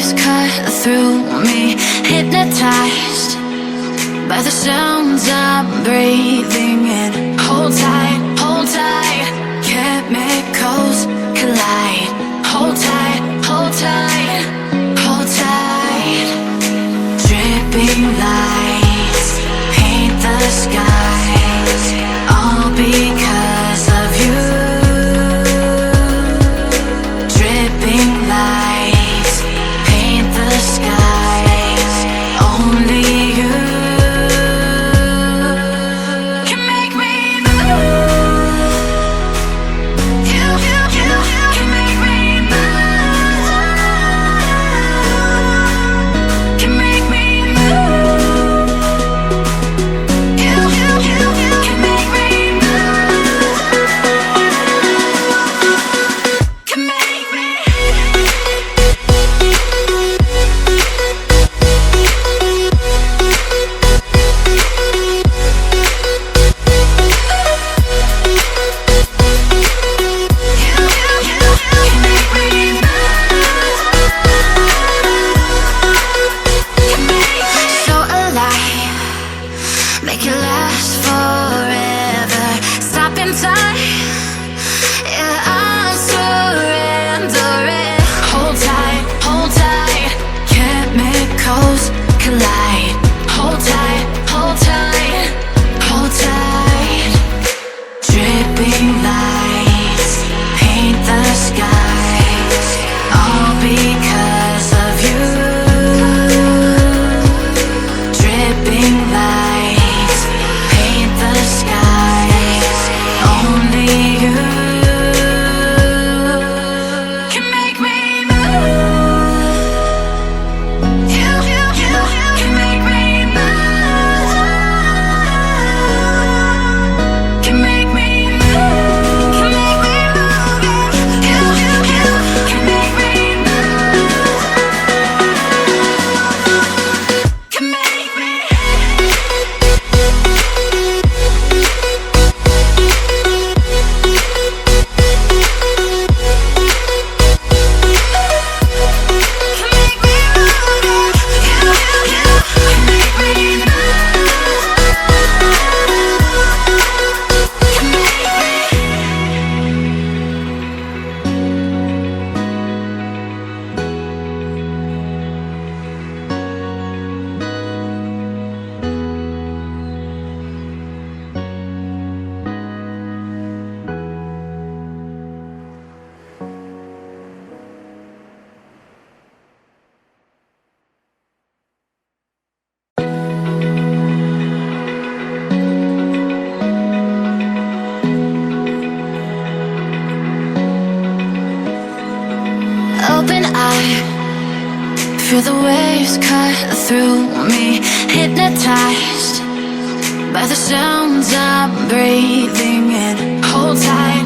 waves cut through me, hypnotized by the sounds I'm breathing in. Hold tight, chemicals collide. Hold tight, hold tight, hold tight. Dripping lights paint the skies, all because of you. Dripping lights paint the skies, only you can make me move. You can make me move. Can make me move. You can make me move. Can make me. So alive, make it last forever. Stop in time, yeah, I'm surrendering. Hold tight, chemicals collide. Hold tight, hold tight, hold tight. Dripping lights paint the skies, all because of you. Dripping lights paint the skies, only you can make me move. You can make me move. Can make me move. Can make me move. You can make me move. Can make me. Open eye, feel the waves cut through me, hypnotized by the sounds I'm breathing in. Hold tight,